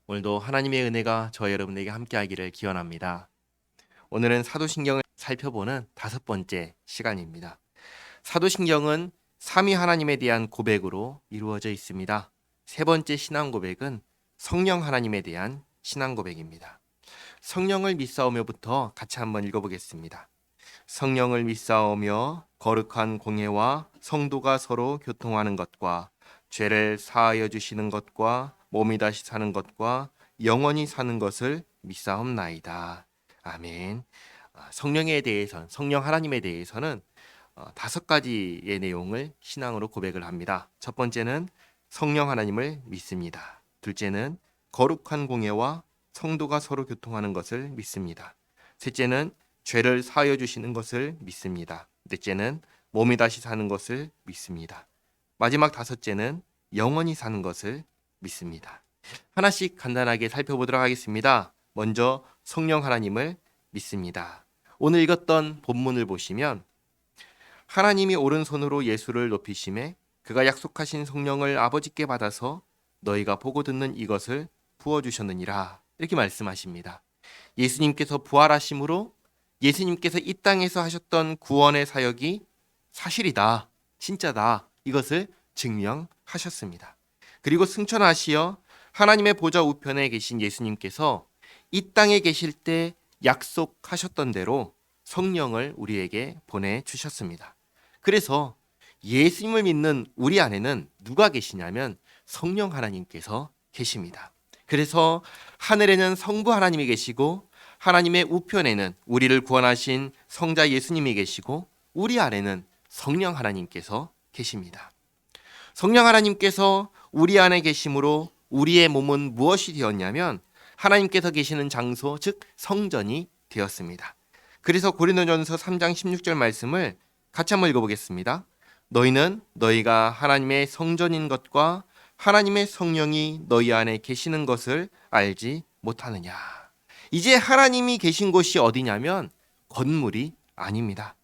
오늘도 하나님의 은혜가 저와 여러분에게 함께하기를 기원합니다. 오늘은 사도신경을 살펴보는 5번째 시간입니다. 사도신경은 삼위 하나님에 대한 고백으로 이루어져 있습니다. 세 번째 신앙 고백은 성령 하나님에 대한 신앙 고백입니다. 성령을 믿사오며부터 같이 한번 읽어보겠습니다. 성령을 믿사오며 거룩한 공예와 성도가 서로 교통하는 것과 죄를 사하여 주시는 것과 몸이 다시 사는 것과 영원히 사는 것을 믿사옵나이다. 아멘. 성령에 대해서는 성령 하나님에 대해서는 5가지의 내용을 신앙으로 고백을 합니다. 첫 번째는 성령 하나님을 믿습니다. 둘째는 거룩한 공예와 성도가 서로 교통하는 것을 믿습니다. 셋째는 죄를 사하여 주시는 것을 믿습니다. 넷째는 몸이 다시 사는 것을 믿습니다. 마지막 5째는 영원히 사는 것을 믿습니다. 하나씩 간단하게 살펴보도록 하겠습니다. 먼저 성령 하나님을 믿습니다. 오늘 읽었던 본문을 보시면 하나님이 오른손으로 예수를 높이심에 그가 약속하신 성령을 아버지께 받아서 너희가 보고 듣는 이것을 부어주셨느니라 이렇게 말씀하십니다. 예수님께서 부활하심으로 예수님께서 이 땅에서 하셨던 구원의 사역이 사실이다, 진짜다, 이것을 증명하셨습니다. 그리고 승천하시어 하나님의 보좌 우편에 계신 예수님께서 이 땅에 계실 때 약속하셨던 대로 성령을 우리에게 보내주셨습니다. 그래서 예수님을 믿는 우리 안에는 누가 계시냐면 성령 하나님께서 계십니다. 그래서 하늘에는 성부 하나님이 계시고 하나님의 우편에는 우리를 구원하신 성자 예수님이 계시고 우리 안에는 성령 하나님께서 계십니다. 성령 하나님께서 우리 안에 계심으로 우리의 몸은 무엇이 되었냐면 하나님께서 계시는 장소, 즉 성전이 되었습니다. 그래서 고린도전서 3장 16절 말씀을 같이 한번 읽어보겠습니다. 너희는 너희가 하나님의 성전인 것과 하나님의 성령이 너희 안에 계시는 것을 알지 못하느냐. 이제 하나님이 계신 곳이 어디냐면 건물이 아닙니다.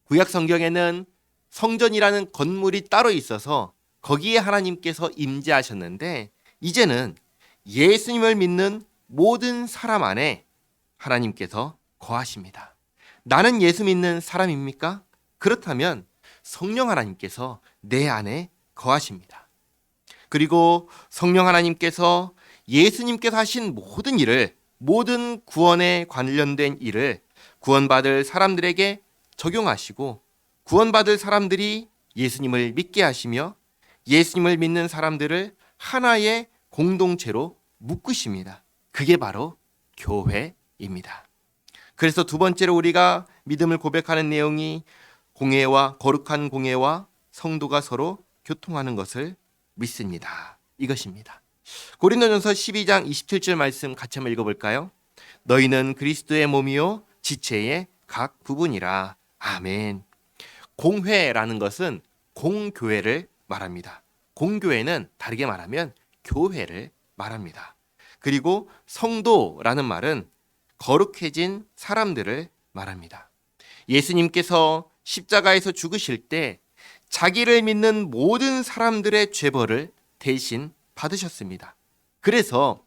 구약 성경에는 성전이라는 건물이 따로 있어서 거기에 하나님께서 임재하셨는데 이제는 예수님을 믿는 모든 사람 안에 하나님께서 거하십니다. 나는 예수 믿는 사람입니까? 그렇다면 성령 하나님께서 내 안에 거하십니다. 그리고 성령 하나님께서 예수님께서 하신 모든 일을, 모든 구원에 관련된 일을 구원받을 사람들에게 적용하시고 구원받을 사람들이 예수님을 믿게 하시며 예수님을 믿는 사람들을 하나의 공동체로 묶으십니다. 그게 바로 교회입니다. 그래서 두 번째로 우리가 믿음을 고백하는 내용이 공예와 거룩한 공예와 성도가 서로 교통하는 것을 믿습니다. 이것입니다. 고린도전서 12장 27절 말씀 같이 한번 읽어볼까요? 너희는 그리스도의 몸이요 지체의 각 부분이라. 아멘. 공회라는 것은 공교회를 말합니다. 공교회는 다르게 말하면 교회를 말합니다. 그리고 성도라는 말은 거룩해진 사람들을 말합니다. 예수님께서 십자가에서 죽으실 때 자기를 믿는 모든 사람들의 죄벌을 대신 받으셨습니다. 그래서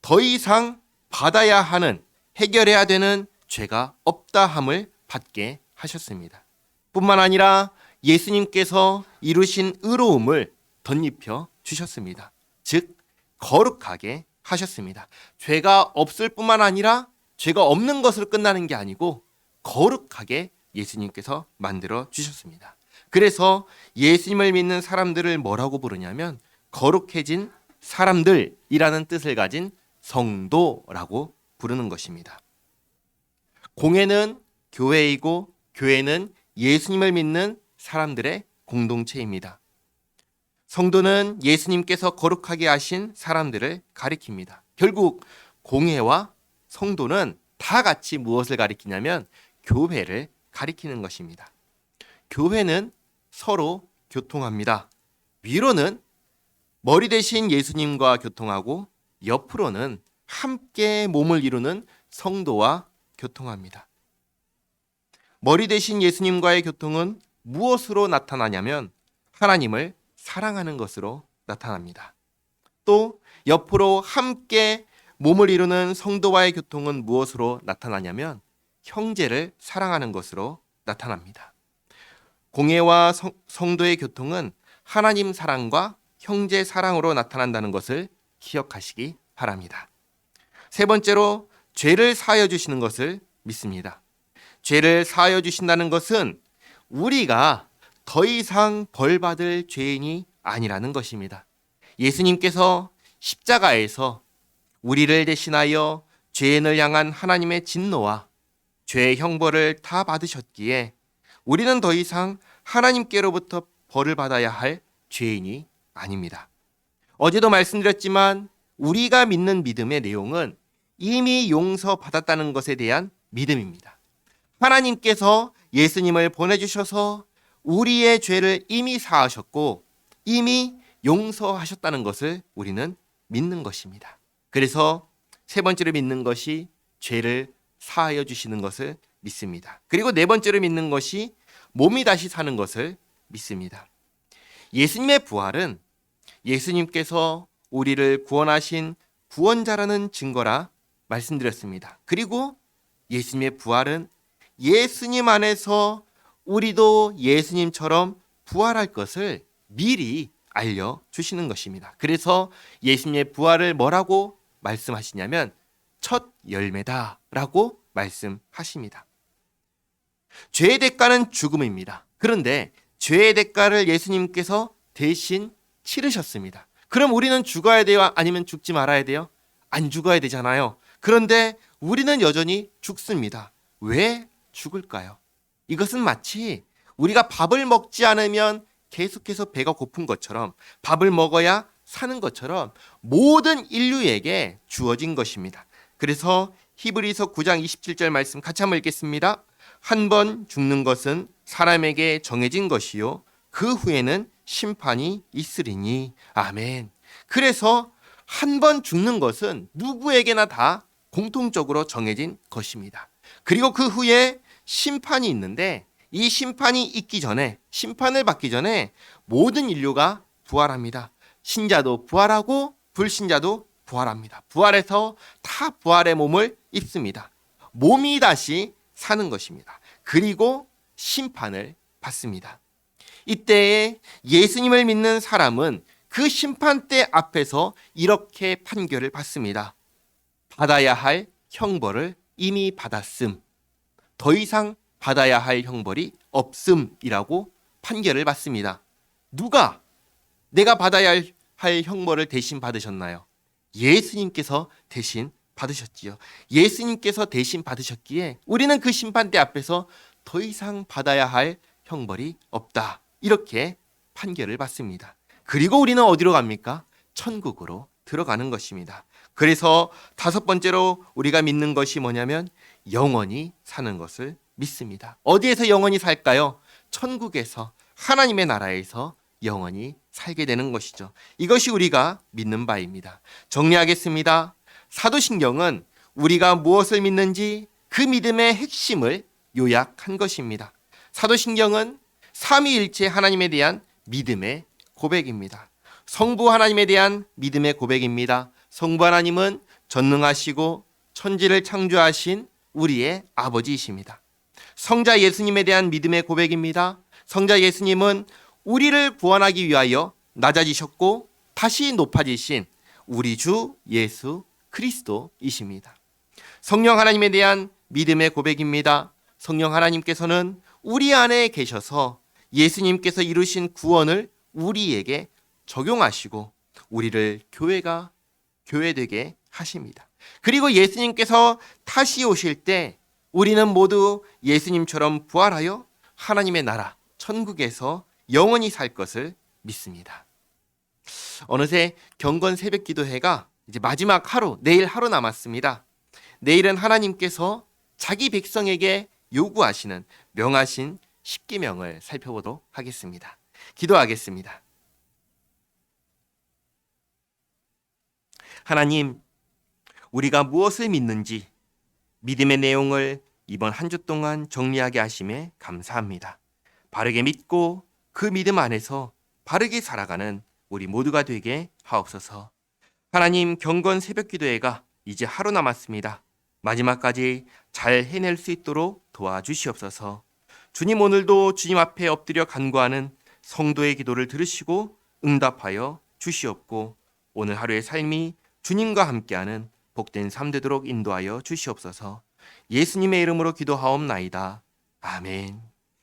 더 이상 받아야 하는, 해결해야 되는 죄가 없다함을 받게 하셨습니다. 뿐만 아니라 예수님께서 이루신 의로움을 덧입혀 주셨습니다. 즉 거룩하게 하셨습니다. 죄가 없을 뿐만 아니라 죄가 없는 것으로 끝나는 게 아니고 거룩하게 예수님께서 만들어 주셨습니다. 그래서 예수님을 믿는 사람들을 뭐라고 부르냐면 거룩해진 사람들이라는 뜻을 가진 성도라고 부르는 것입니다. 공예는 교회이고 교회는 예수님을 믿는 사람들의 공동체입니다. 성도는 예수님께서 거룩하게 하신 사람들을 가리킵니다. 결국 공예와 성도는 다 같이 무엇을 가리키냐면 교회를 가리키는 것입니다. 교회는 서로 교통합니다. 위로는 머리 대신 예수님과 교통하고 옆으로는 함께 몸을 이루는 성도와 교통합니다. 머리 대신 예수님과의 교통은 무엇으로 나타나냐면 하나님을 사랑하는 것으로 나타납니다. 또 옆으로 함께 몸을 이루는 성도와의 교통은 무엇으로 나타나냐면 형제를 사랑하는 것으로 나타납니다. 공예와 성도의 교통은 하나님 사랑과 형제 사랑으로 나타난다는 것을 기억하시기 바랍니다. 세 번째로 죄를 사하여 주시는 것을 믿습니다. 죄를 사하여 주신다는 것은 우리가 더 이상 벌받을 죄인이 아니라는 것입니다. 예수님께서 십자가에서 우리를 대신하여 죄인을 향한 하나님의 진노와 죄의 형벌을 다 받으셨기에 우리는 더 이상 하나님께로부터 벌을 받아야 할 죄인이 아닙니다. 어제도 말씀드렸지만 우리가 믿는 믿음의 내용은 이미 용서받았다는 것에 대한 믿음입니다. 하나님께서 예수님을 보내주셔서 우리의 죄를 이미 사하셨고 이미 용서하셨다는 것을 우리는 믿는 것입니다. 그래서 세 번째로 믿는 것이 죄를 사하여 주시는 것을 믿습니다. 그리고 네 번째로 믿는 것이 몸이 다시 사는 것을 믿습니다. 예수님의 부활은 예수님께서 우리를 구원하신 구원자라는 증거라 말씀드렸습니다. 그리고 예수님의 부활은 예수님 안에서 우리도 예수님처럼 부활할 것을 미리 알려주시는 것입니다. 그래서 예수님의 부활을 뭐라고 말씀하시냐면 첫 열매다라고 말씀하십니다. 죄의 대가는 죽음입니다. 그런데 죄의 대가를 예수님께서 대신 치르셨습니다. 그럼 우리는 죽어야 돼요? 아니면 죽지 말아야 돼요? 안 죽어야 되잖아요. 그런데 우리는 여전히 죽습니다. 왜 죽을까요? 이것은 마치 우리가 밥을 먹지 않으면 계속해서 배가 고픈 것처럼 밥을 먹어야 사는 것처럼 모든 인류에게 주어진 것입니다. 그래서 히브리서 9장 27절 말씀 같이 한번 읽겠습니다. 한 번 죽는 것은 사람에게 정해진 것이요 그 후에는 심판이 있으리니. 아멘. 그래서 한 번 죽는 것은 누구에게나 다 공통적으로 정해진 것입니다. 그리고 그 후에 심판이 있는데 이 심판이 있기 전에, 심판을 받기 전에 모든 인류가 부활합니다. 신자도 부활하고 불신자도 부활합니다. 부활해서 다 부활의 몸을 입습니다. 몸이 다시 사는 것입니다. 그리고 심판을 받습니다. 이때에 예수님을 믿는 사람은 그 심판대 앞에서 이렇게 판결을 받습니다. 받아야 할 형벌을 이미 받았음. 더 이상 받아야 할 형벌이 없음이라고 판결을 받습니다. 누가 내가 받아야 할 형벌을 대신 받으셨나요? 예수님께서 대신 받으셨지요. 예수님께서 대신 받으셨기에 우리는 그 심판대 앞에서 더 이상 받아야 할 형벌이 없다. 이렇게 판결을 받습니다. 그리고 우리는 어디로 갑니까? 천국으로 들어가는 것입니다. 그래서 다섯 번째로 우리가 믿는 것이 뭐냐면 영원히 사는 것을 믿습니다. 어디에서 영원히 살까요? 천국에서, 하나님의 나라에서 영원히 살게 되는 것이죠. 이것이 우리가 믿는 바입니다. 정리하겠습니다. 사도신경은 우리가 무엇을 믿는지 그 믿음의 핵심을 요약한 것입니다. 사도신경은 삼위일체 하나님에 대한 믿음의 고백입니다. 성부 하나님에 대한 믿음의 고백입니다. 성부 하나님은 전능하시고 천지를 창조하신 우리의 아버지이십니다. 성자 예수님에 대한 믿음의 고백입니다. 성자 예수님은 우리를 구원하기 위하여 낮아지셨고 다시 높아지신 우리 주 예수 그리스도이십니다. 성령 하나님에 대한 믿음의 고백입니다. 성령 하나님께서는 우리 안에 계셔서 예수님께서 이루신 구원을 우리에게 적용하시고 우리를 교회되게 하십니다. 그리고 예수님께서 다시 오실 때 우리는 모두 예수님처럼 부활하여 하나님의 나라 천국에서 영원히 살 것을 믿습니다. 어느새 경건 새벽 기도회가 이제 마지막 하루, 내일 하루 남았습니다. 내일은 하나님께서 자기 백성에게 요구하시는 명하신 십계명을 살펴보도록 하겠습니다. 기도하겠습니다. 하나님, 우리가 무엇을 믿는지 믿음의 내용을 이번 한 주 동안 정리하게 하심에 감사합니다. 바르게 믿고 그 믿음 안에서 바르게 살아가는 우리 모두가 되게 하옵소서. 하나님, 경건 새벽 기도회가 이제 하루 남았습니다. 마지막까지 잘 해낼 수 있도록 도와주시옵소서. 주님, 오늘도 주님 앞에 엎드려 간구하는 성도의 기도를 들으시고 응답하여 주시옵고, 오늘 하루의 삶이 주님과 함께하는 복된 삶 되도록 인도하여 주시옵소서. 예수님의 이름으로 기도하옵나이다. 아멘.